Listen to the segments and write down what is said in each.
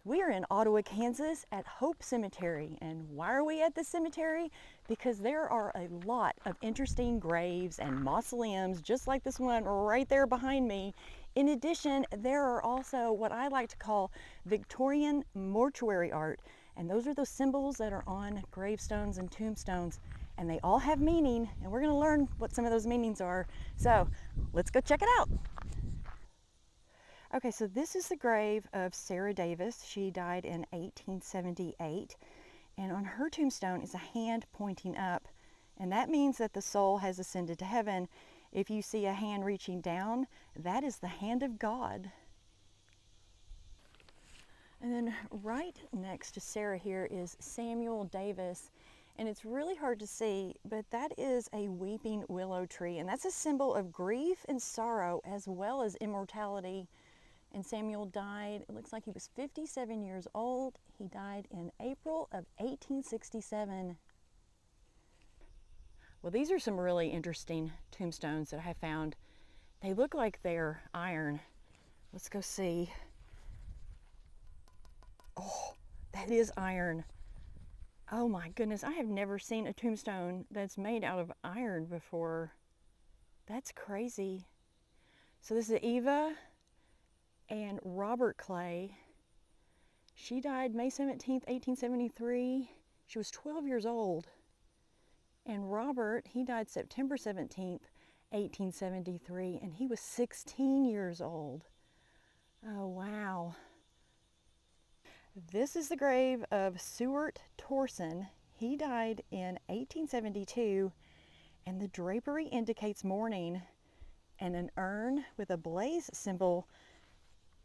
We are in Ottawa, Kansas at Hope Cemetery. And why are we at this cemetery? Because there are a lot of interesting graves and mausoleums, just like this one right there behind me. In addition, there are also what I like to call Victorian mortuary art. And those are those symbols that are on gravestones and tombstones. And they all have meaning, and we're going to learn what some of those meanings are. So let's go check it out. Okay, so this is the grave of Sarah Davis. She died in 1878, and on her tombstone is a hand pointing up, and that means that the soul has ascended to heaven. If you see a hand reaching down, that is the hand of God. And then right next to Sarah here is Samuel Davis, and it's really hard to see, but that is a weeping willow tree, and that's a symbol of grief and sorrow as well as immortality. And Samuel died, it looks like he was 57 years old. He died in April of 1867. Well, these are some really interesting tombstones that I found. They look like they're iron. Let's go see. Oh, that is iron. Oh my goodness, I have never seen a tombstone that's made out of iron before. That's crazy. So this is Eva and Robert Clay. She died May 17th, 1873. She was 12 years old. And Robert, he died September 17th, 1873, and he was 16 years old. Oh, wow. This is the grave of Seward Torson. He died in 1872, and the drapery indicates mourning, and an urn with a blaze symbol,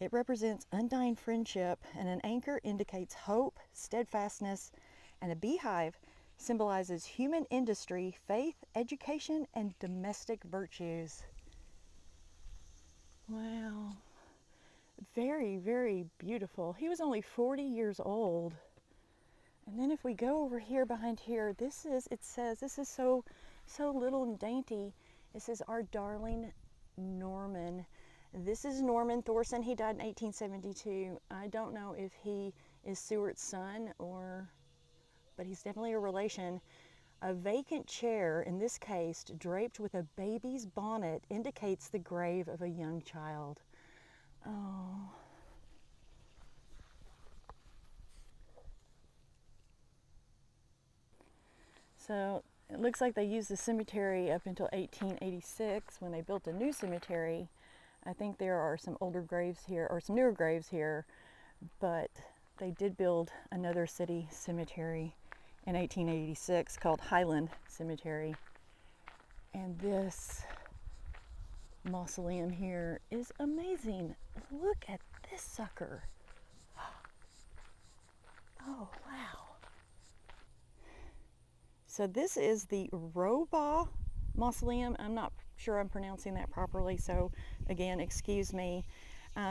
it represents undying friendship, and an anchor indicates hope, steadfastness, and a beehive symbolizes human industry, faith, education, and domestic virtues. Wow. Very, very beautiful. He was only 40 years old. And then if we go over here behind here, it says, this is so little and dainty. It says, our darling Norman. This is Norman Thorson. He died in 1872. I don't know if he is Seward's son but he's definitely a relation. A vacant chair, in this case, draped with a baby's bonnet, indicates the grave of a young child. Oh. So it looks like they used the cemetery up until 1886 when they built a new cemetery. I think there are some older graves here, or some newer graves here, but they did build another city cemetery in 1886 called Highland Cemetery. And this mausoleum here is amazing. Look at this sucker. Oh, wow. So this is the Robaugh Mausoleum. I'm not sure I'm pronouncing that properly, so again, excuse me.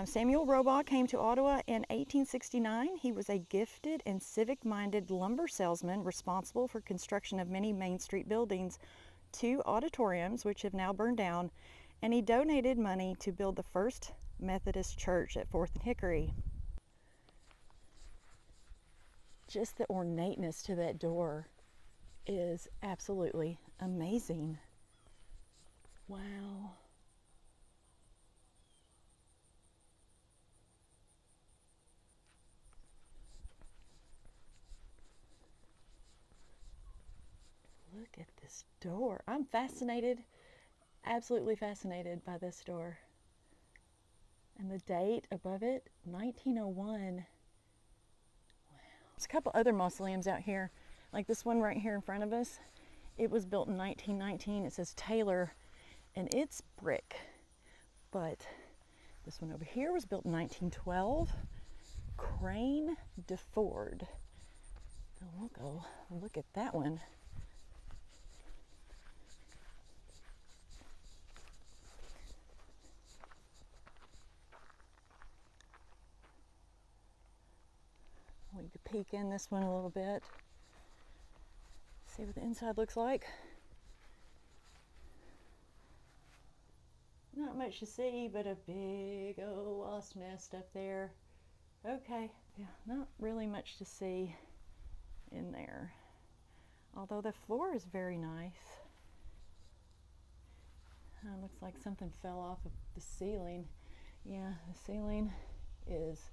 Samuel Robaugh came to Ottawa in 1869. He was a gifted and civic-minded lumber salesman responsible for construction of many Main Street buildings, 2 auditoriums, which have now burned down, and he donated money to build the first Methodist church at 4th and Hickory. Just the ornateness to that door is absolutely amazing. Wow. Look at this door. I'm fascinated, absolutely fascinated by this door. And the date above it, 1901. Wow. There's a couple other mausoleums out here, like this one right here in front of us. It was built in 1919. It says Taylor, and it's brick. But this one over here was built in 1912. Crane DeFord. So we'll go look at that one. We could peek in this one a little bit. See what the inside looks like. Not much to see, but a big old wasp nest up there. Okay, yeah, not really much to see in there. Although the floor is very nice. Looks like something fell off of the ceiling. Yeah, the ceiling is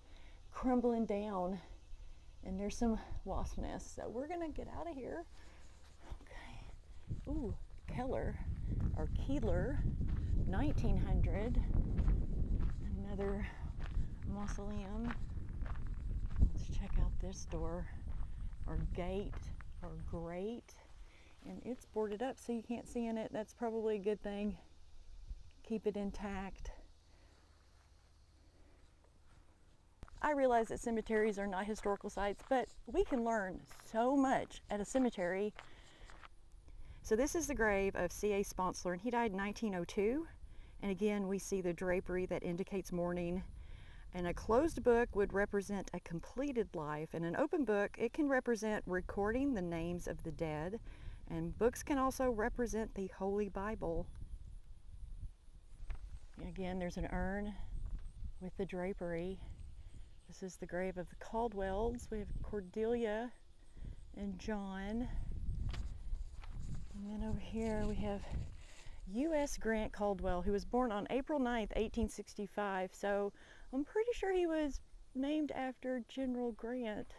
crumbling down and there's some wasp nests. So we're gonna get out of here. Okay. Ooh, Keller, 1900. Another mausoleum. Let's check out this door or gate or grate. And it's boarded up so you can't see in it. That's probably a good thing. Keep it intact. I realize that cemeteries are not historical sites, but we can learn so much at a cemetery. So this is the grave of C.A. Sponsler, and he died in 1902. And again, we see the drapery that indicates mourning. And a closed book would represent a completed life. And an open book, it can represent recording the names of the dead. And books can also represent the Holy Bible. And again, there's an urn with the drapery. This is the grave of the Caldwells. We have Cordelia and John. And then over here we have U.S. Grant Caldwell, who was born on April 9th, 1865. So I'm pretty sure he was named after General Grant.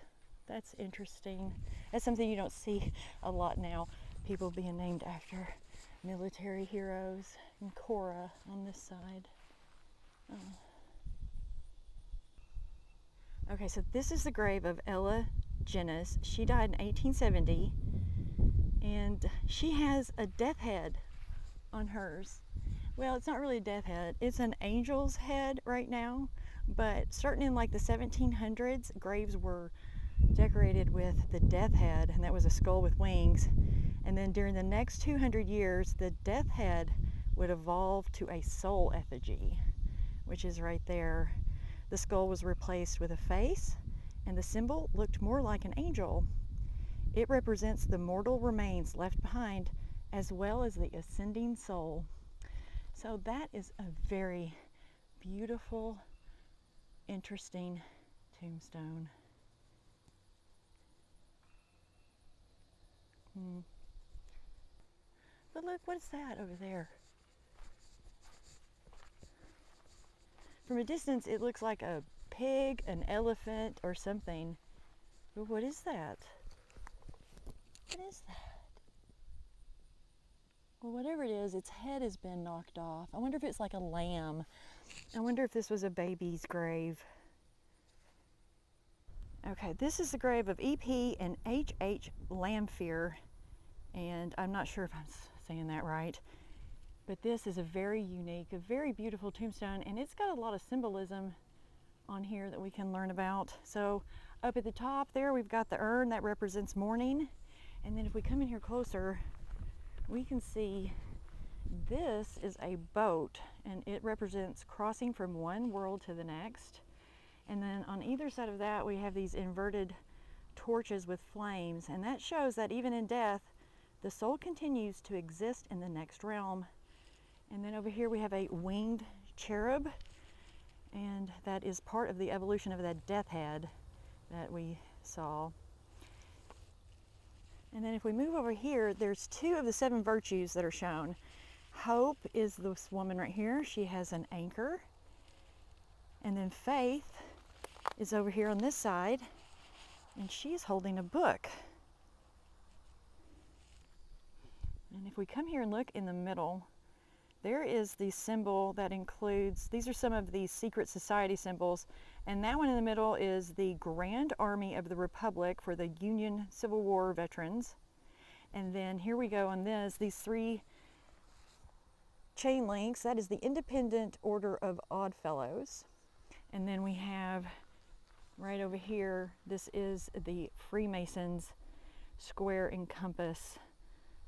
That's interesting. That's something you don't see a lot now. People being named after military heroes. And Cora on this side. Okay, so this is the grave of Ella Jennis. She died in 1870, and she has a death head on hers. Well, it's not really a death head. It's an angel's head right now, but starting in like the 1700s, graves were decorated with the death head, and that was a skull with wings. And then during the next 200 years, the death head would evolve to a soul effigy, which is right there. The skull was replaced with a face, and the symbol looked more like an angel. It represents the mortal remains left behind, as well as the ascending soul. So that is a very beautiful, interesting tombstone. But look, what's that over there? From a distance, it looks like a pig, an elephant, or something. But what is that? What is that? Well, whatever it is, its head has been knocked off. I wonder if it's like a lamb. I wonder if this was a baby's grave. Okay, this is the grave of E.P. and H.H. Lamphere. And I'm not sure if I'm saying that right. But this is a very unique, a very beautiful tombstone, and it's got a lot of symbolism on here that we can learn about. So up at the top there, we've got the urn that represents mourning. And then if we come in here closer, we can see this is a boat, and it represents crossing from one world to the next. And then on either side of that, we have these inverted torches with flames, and that shows that even in death, the soul continues to exist in the next realm. And then over here we have a winged cherub, and that is part of the evolution of that death head that we saw. And then if we move over here, there's 2 of the 7 virtues that are shown. Hope is this woman right here. She has an anchor. And then faith is over here on this side, and she's holding a book. And if we come here and look in the middle, there is the symbol that includes, these are some of the secret society symbols, and that one in the middle is the Grand Army of the Republic for the Union Civil War veterans. And then here we go on this, these 3 chain links, that is the Independent Order of Odd Fellows. And then we have right over here, this is the Freemasons square and compass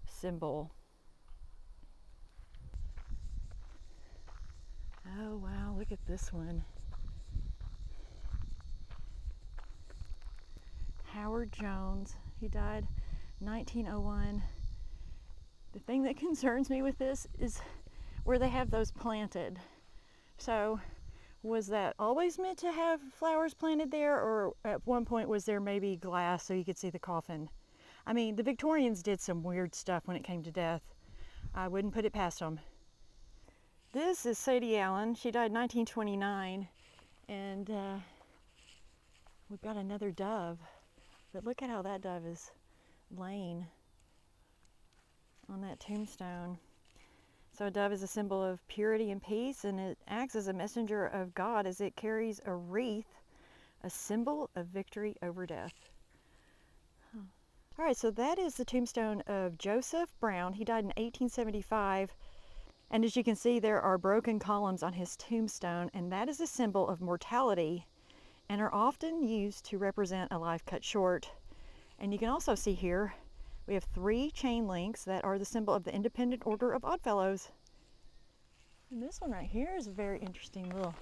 symbol. Oh wow, look at this one. Howard Jones, he died 1901. The thing that concerns me with this is where they have those planted. So Was that always meant to have flowers planted there, or at one point was there maybe glass so you could see the coffin? I mean, the Victorians did some weird stuff when it came to death. I wouldn't put it past them. This is Sadie Allen. She died in 1929, and we've got another dove. But look at how that dove is laying on that tombstone. So a dove is a symbol of purity and peace, and it acts as a messenger of God as it carries a wreath, a symbol of victory over death. All right, so that is the tombstone of Joseph Brown. He died in 1875. And as you can see, there are broken columns on his tombstone, and that is a symbol of mortality and are often used to represent a life cut short. And you can also see here, we have 3 chain links that are the symbol of the Independent Order of Oddfellows. And this one right here is a very interesting little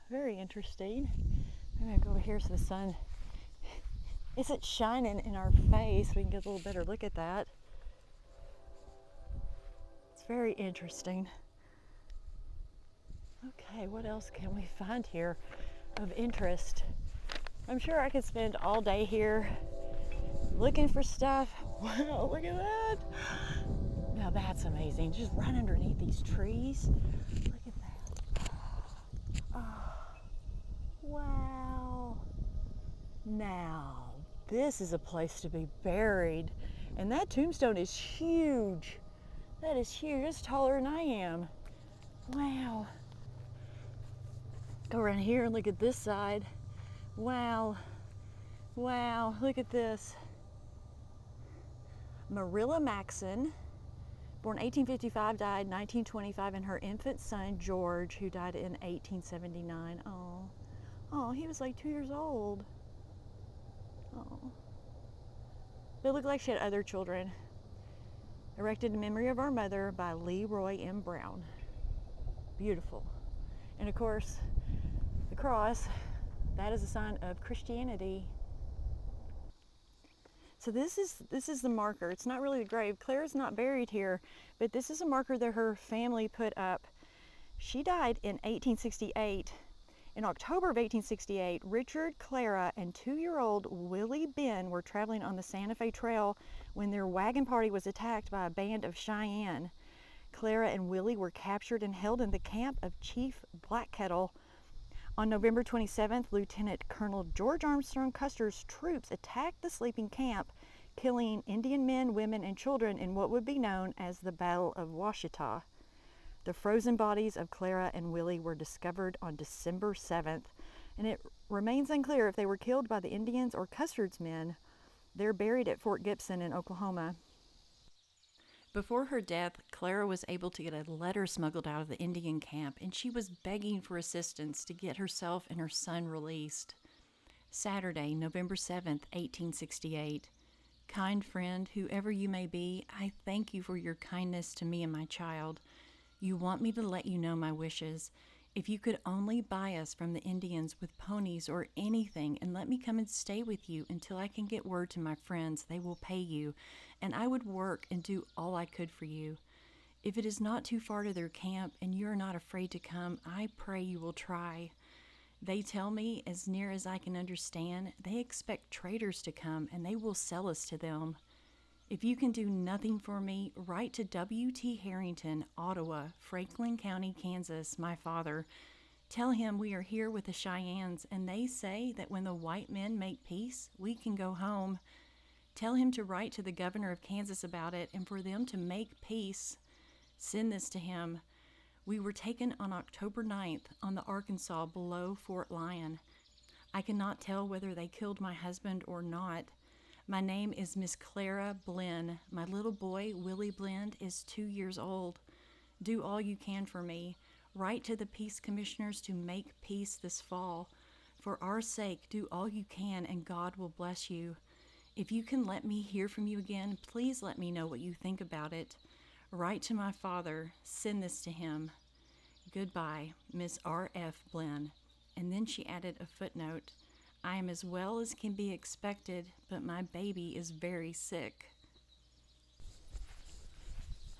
very interesting. I'm gonna go over here so the sun isn't shining in our face. We can get a little better look at that. It's very interesting. Okay, what else can we find here of interest? I'm sure I could spend all day here looking for stuff. Wow, look at that. Now that's amazing. Just run underneath these trees. Look at that. Oh, wow. Now, this is a place to be buried. And that tombstone is huge. That is huge. It's taller than I am. Wow. Go around here and look at this side. Wow. Wow, look at this. Marilla Maxon, born 1855, died 1925, and her infant son, George, who died in 1879. Oh, oh, he was like 2 years old. Oh. But it looked like she had other children. Erected in memory of our mother by Leroy M. Brown. Beautiful. And of course, the cross, that is a sign of Christianity. So this is the marker. It's not really the grave. Claire's not buried here, but this is a marker that her family put up. She died in 1868. In October of 1868, Richard, Clara, and 2-year-old Willie Ben were traveling on the Santa Fe Trail when their wagon party was attacked by a band of Cheyenne. Clara and Willie were captured and held in the camp of Chief Blackkettle. On November 27th, Lieutenant Colonel George Armstrong Custer's troops attacked the sleeping camp, killing Indian men, women, and children in what would be known as the Battle of Washita. The frozen bodies of Clara and Willie were discovered on December 7th, and it remains unclear if they were killed by the Indians or Custer's men. They're buried at Fort Gibson in Oklahoma. Before her death, Clara was able to get a letter smuggled out of the Indian camp, and she was begging for assistance to get herself and her son released. Saturday, November 7th, 1868. Kind friend, whoever you may be, I thank you for your kindness to me and my child. You want me to let you know my wishes. If you could only buy us from the Indians with ponies or anything and let me come and stay with you until I can get word to my friends, they will pay you, and I would work and do all I could for you. If it is not too far to their camp and you are not afraid to come, I pray you will try. They tell me, as near as I can understand, they expect traders to come and they will sell us to them. If you can do nothing for me, write to W.T. Harrington, Ottawa, Franklin County, Kansas, my father. Tell him we are here with the Cheyennes, and they say that when the white men make peace, we can go home. Tell him to write to the governor of Kansas about it and for them to make peace. Send this to him. We were taken on October 9th on the Arkansas below Fort Lyon. I cannot tell whether they killed my husband or not. My name is Miss Clara Blinn. My little boy, Willie Blinn, is 2 years old. Do all you can for me. Write to the peace commissioners to make peace this fall. For our sake, do all you can, and God will bless you. If you can let me hear from you again, please let me know what you think about it. Write to my father. Send this to him. Goodbye, Miss R.F. Blinn. And then she added a footnote. I am as well as can be expected, but my baby is very sick.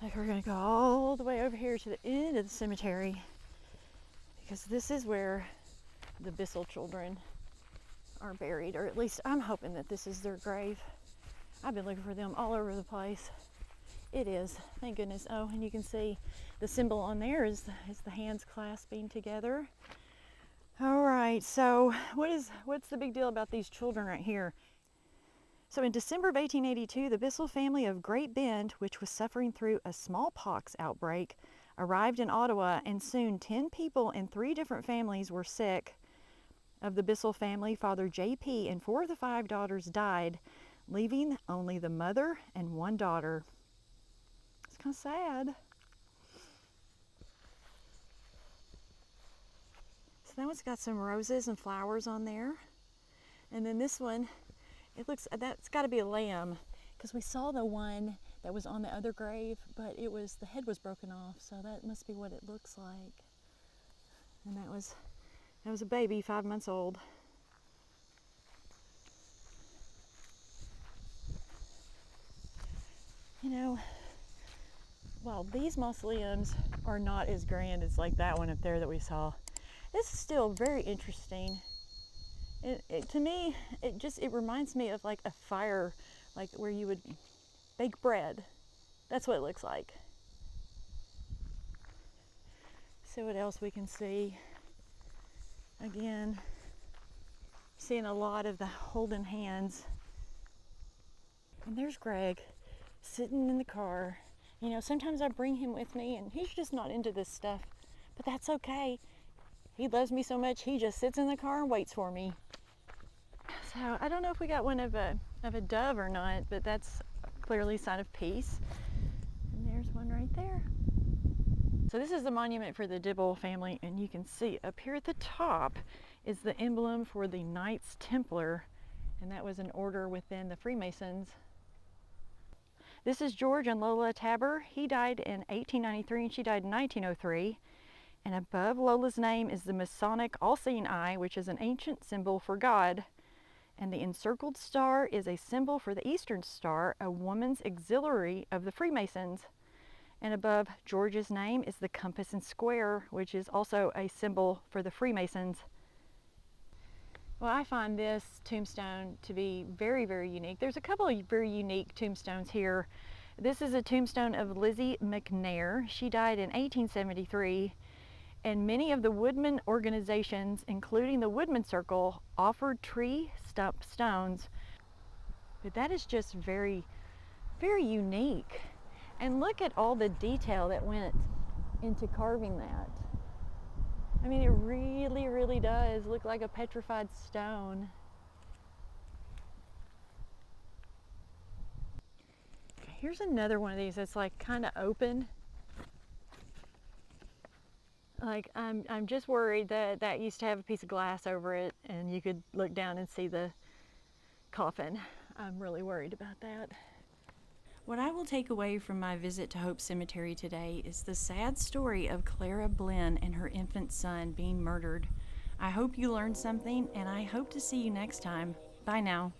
Like we're gonna go all the way over here to the end of the cemetery because this is where the Bissell children are buried, or at least I'm hoping that this is their grave. I've been looking for them all over the place. It is, thank goodness. Oh, and you can see the symbol on there is the hands clasping together. All right, so what's the big deal about these children right here? So in December of 1882, the Bissell family of Great Bend, which was suffering through a smallpox outbreak, arrived in Ottawa, and soon 10 people in 3 different families were sick. Of the Bissell family, Father J.P. and 4 of the 5 daughters died, leaving only the mother and 1 daughter. It's kind of sad. So that one's got some roses and flowers on there. And then this one, that's got to be a lamb, because we saw the one that was on the other grave, but the head was broken off, so that must be what it looks like. And that was a baby, 5 months old. You know, while these mausoleums are not as grand as like that one up there that we saw, this is still very interesting. To me, it reminds me of like a fire, like where you would bake bread. That's what it looks like. See what else we can see. Again, seeing a lot of the holding hands. And there's Greg sitting in the car. You know, sometimes I bring him with me and he's just not into this stuff, but that's okay. He loves me so much, he just sits in the car and waits for me. So I don't know if we got one of a dove or not, but that's clearly a sign of peace. And there's one right there. So this is the monument for the Dibble family, and you can see up here at the top is the emblem for the Knights Templar, and that was an order within the Freemasons. This is George and Lola Tabor. He died in 1893 and she died in 1903. And above Lola's name is the Masonic all-seeing eye, which is an ancient symbol for God. And the encircled star is a symbol for the Eastern Star, a woman's auxiliary of the Freemasons. And above George's name is the compass and square, which is also a symbol for the Freemasons. Well, I find this tombstone to be very, very unique. There's a couple of very unique tombstones here. This is a tombstone of Lizzie McNair. She died in 1873. And many of the woodman organizations, including the Woodman Circle, offered tree stump stones. But that is just very, very unique. And look at all the detail that went into carving that. I mean, it really, really does look like a petrified stone. Here's another one of these that's like kind of open. Like I'm just worried that used to have a piece of glass over it and you could look down and see the coffin. I'm really worried about that. What I will take away from my visit to Hope Cemetery today is the sad story of Clara Blinn and her infant son being murdered. I hope you learned something, and I hope to see you next time. Bye now.